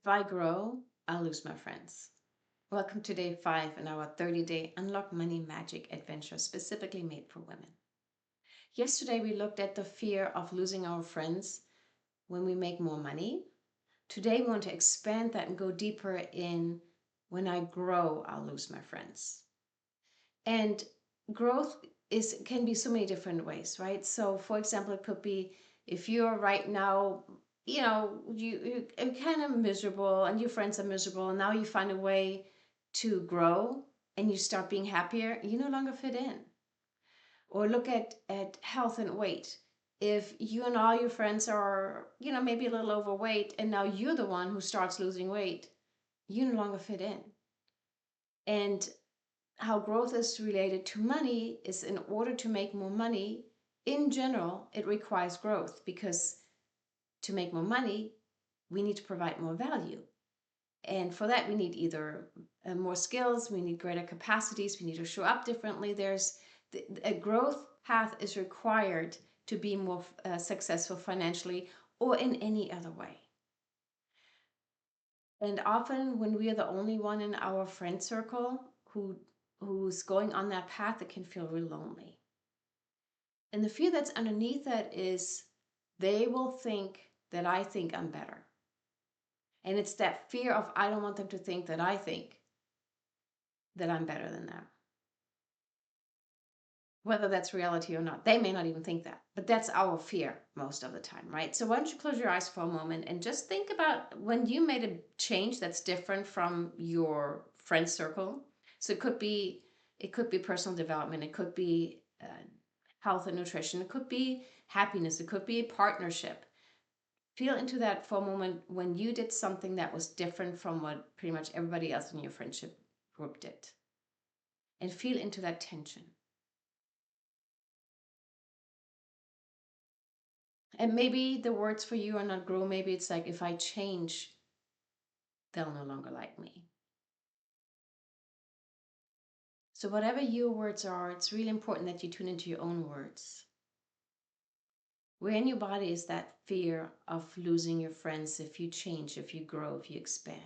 If I grow, I'll lose my friends. Welcome to day 5 in our 30-day Unlock Money Magic adventure specifically made for women. Yesterday, we looked at the fear of losing our friends when we make more money. Today, we want to expand that and go deeper in when I grow, I'll lose my friends. And growth can be so many different ways, right? So, for example, it could be if you're right now, you're kind of miserable and your friends are miserable, and now you find a way to grow and you start being happier, you no longer fit in. Or look at health and weight. If you and all your friends are, maybe a little overweight, and now you're the one who starts losing weight, you no longer fit in. And how growth is related to money is in order to make more money, in general, it requires growth because to make more money, we need to provide more value. And for that, we need either more skills, we need greater capacities, we need to show up differently. A growth path is required to be more successful financially or in any other way. And often when we are the only one in our friend circle who's going on that path, it can feel real lonely. And the fear that's underneath that is they will think that I think I'm better. And it's that fear of I don't want them to think that I think that I'm better than them. Whether that's reality or not, they may not even think that, but that's our fear most of the time, right? So why don't you close your eyes for a moment and just think about when you made a change that's different from your friend circle. So it could be personal development, it could be health and nutrition, it could be happiness, it could be a partnership. Feel into that for a moment when you did something that was different from what pretty much everybody else in your friendship group did. And feel into that tension. And maybe the words for you are not grow. Maybe it's like, if I change, they'll no longer like me. So whatever your words are, it's really important that you tune into your own words. Where in your body is that fear of losing your friends if you change, if you grow, if you expand?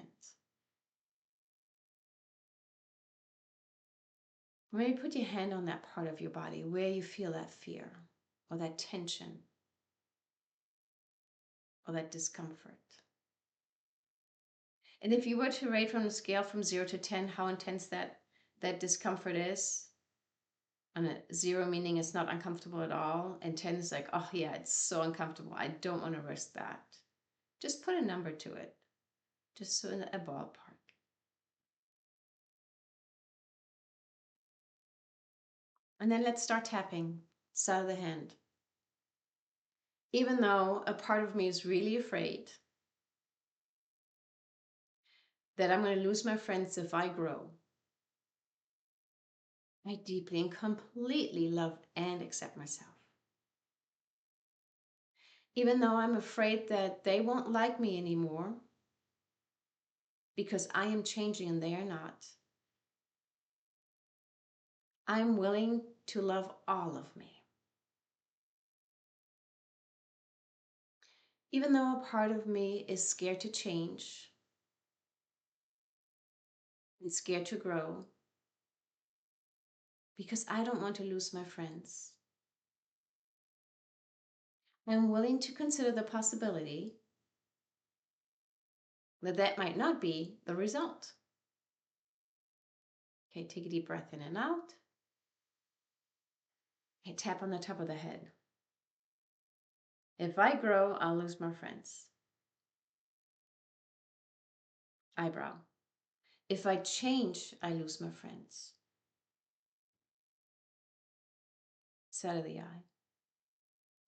Maybe put your hand on that part of your body where you feel that fear or that tension or that discomfort. And if you were to rate from a scale from 0 to 10, how intense that discomfort is, on a 0 meaning it's not uncomfortable at all, and 10 is like, oh yeah, it's so uncomfortable, I don't want to risk that. Just put a number to it, just so in a ballpark. And then let's start tapping side of the hand. Even though a part of me is really afraid that I'm going to lose my friends if I grow, I deeply and completely love and accept myself. Even though I'm afraid that they won't like me anymore because I am changing and they are not, I'm willing to love all of me. Even though a part of me is scared to change and scared to grow because I don't want to lose my friends, I'm willing to consider the possibility that that might not be the result. Okay, take a deep breath in and out. Okay, tap on the top of the head. If I grow, I'll lose my friends. Eyebrow. If I change, I lose my friends. Side of the eye.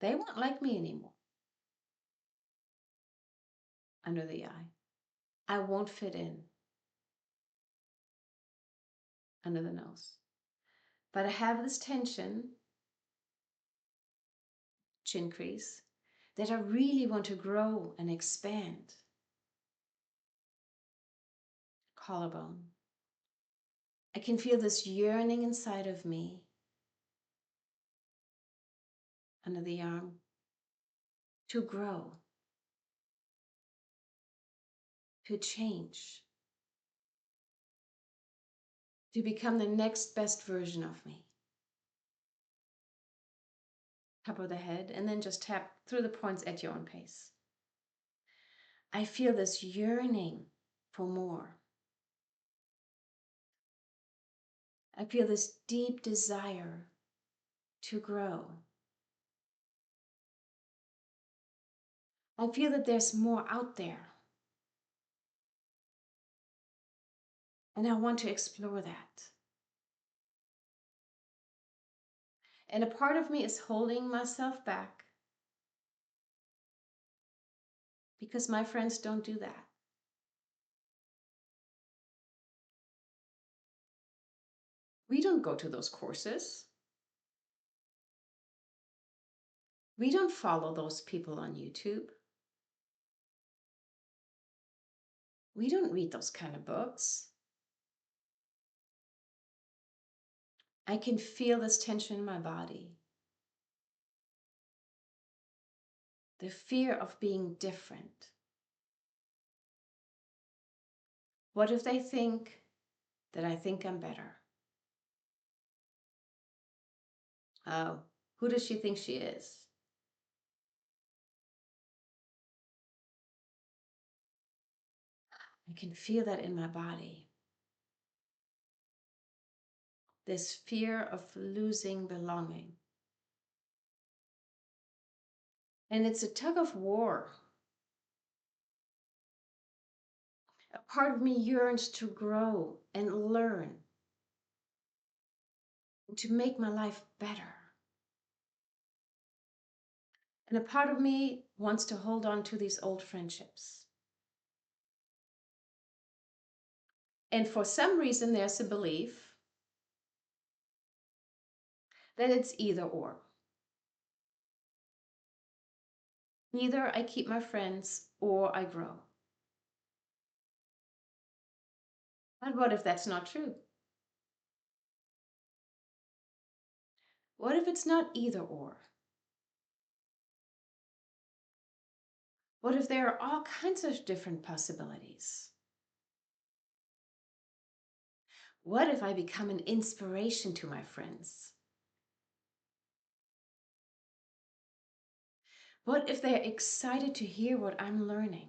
They won't like me anymore. Under the eye. I won't fit in. Under the nose. But I have this tension, chin crease, that I really want to grow and expand. Collarbone. I can feel this yearning inside of me. Under the arm. To grow. to change, to become the next best version of me. Top of the head, and then just tap through the points at your own pace. I feel this yearning for more. I feel this deep desire to grow. I feel that there's more out there. And I want to explore that. And a part of me is holding myself back because my friends don't do that. We don't go to those courses. We don't follow those people on YouTube. We don't read those kind of books. I can feel this tension in my body. The fear of being different. What if they think that I think I'm better? Oh, who does she think she is? I can feel that in my body. This fear of losing belonging. And it's a tug of war. A part of me yearns to grow and learn and to make my life better. And a part of me wants to hold on to these old friendships. And for some reason, there's a belief that it's either or. Either I keep my friends or I grow. But what if that's not true? What if it's not either or? What if there are all kinds of different possibilities? What if I become an inspiration to my friends? What if they're excited to hear what I'm learning?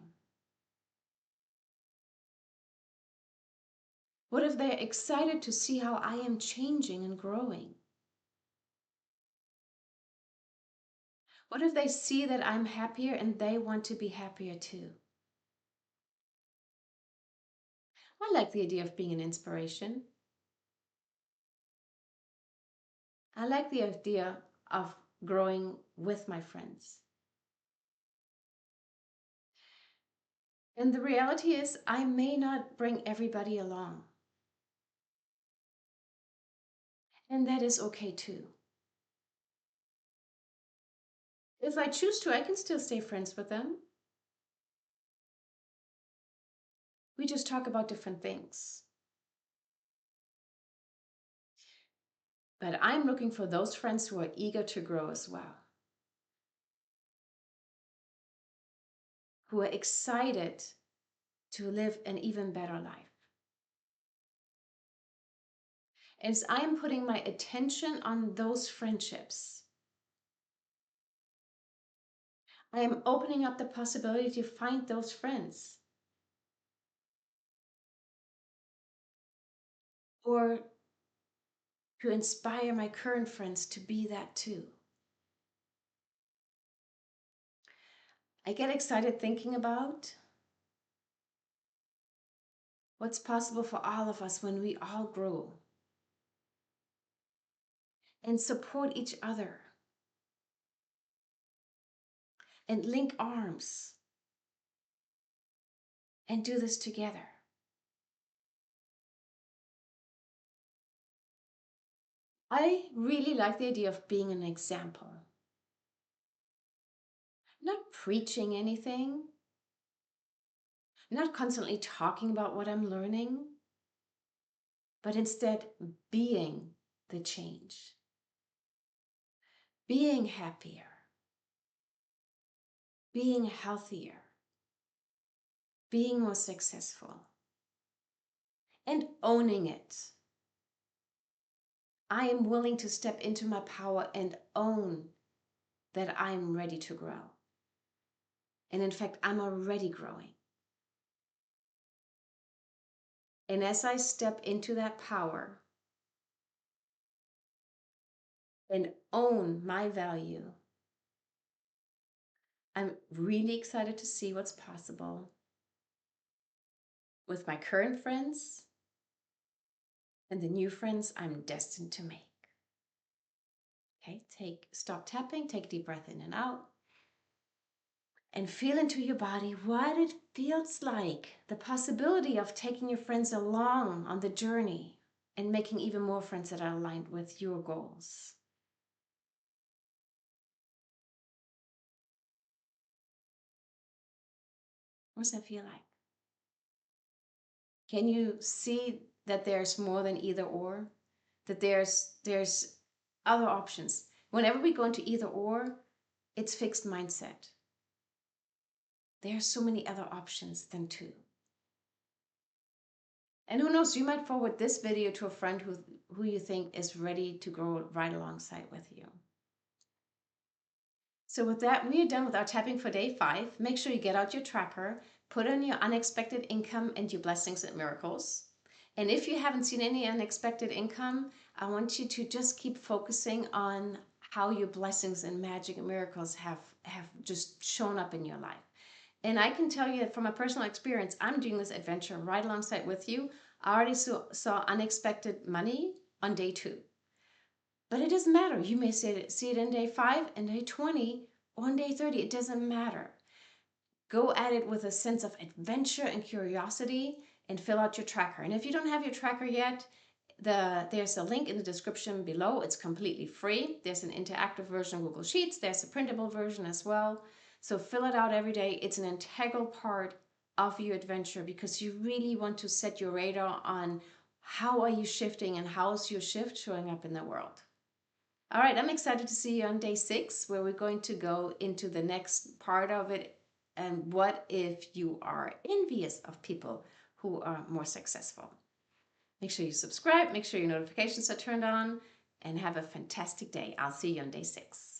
What if they're excited to see how I am changing and growing? What if they see that I'm happier and they want to be happier too? I like the idea of being an inspiration. I like the idea of growing with my friends. And the reality is, I may not bring everybody along. And that is okay too. If I choose to, I can still stay friends with them. We just talk about different things. But I'm looking for those friends who are eager to grow as well, who are excited to live an even better life. As I am putting my attention on those friendships, I am opening up the possibility to find those friends or to inspire my current friends to be that too. I get excited thinking about what's possible for all of us when we all grow and support each other and link arms and do this together. I really like the idea of being an example. Not preaching anything, not constantly talking about what I'm learning, but instead being the change, being happier, being healthier, being more successful, and owning it. I am willing to step into my power and own that I'm ready to grow. And in fact, I'm already growing. And as I step into that power and own my value, I'm really excited to see what's possible with my current friends and the new friends I'm destined to make. Okay, stop tapping, take a deep breath in and out, and feel into your body what it feels like, the possibility of taking your friends along on the journey and making even more friends that are aligned with your goals. What does that feel like? Can you see that there's more than either or? That there's other options. Whenever we go into either or, it's fixed mindset. There are so many other options than two. And who knows, you might forward this video to a friend who you think is ready to grow right alongside with you. So with that, we are done with our tapping for day 5. Make sure you get out your tracker, put in your unexpected income and your blessings and miracles. And if you haven't seen any unexpected income, I want you to just keep focusing on how your blessings and magic and miracles have just shown up in your life. And I can tell you that from a personal experience, I'm doing this adventure right alongside with you. I already saw unexpected money on day 2. But it doesn't matter. You may see it in day 5 and day 20 or on day 30. It doesn't matter. Go at it with a sense of adventure and curiosity and fill out your tracker. And if you don't have your tracker yet, there's a link in the description below. It's completely free. There's an interactive version of Google Sheets. There's a printable version as well. So fill it out every day. It's an integral part of your adventure because you really want to set your radar on how are you shifting and how is your shift showing up in the world. All right, I'm excited to see you on day 6, where we're going to go into the next part of it. And what if you are envious of people who are more successful? Make sure you subscribe, make sure your notifications are turned on, and have a fantastic day. I'll see you on day 6.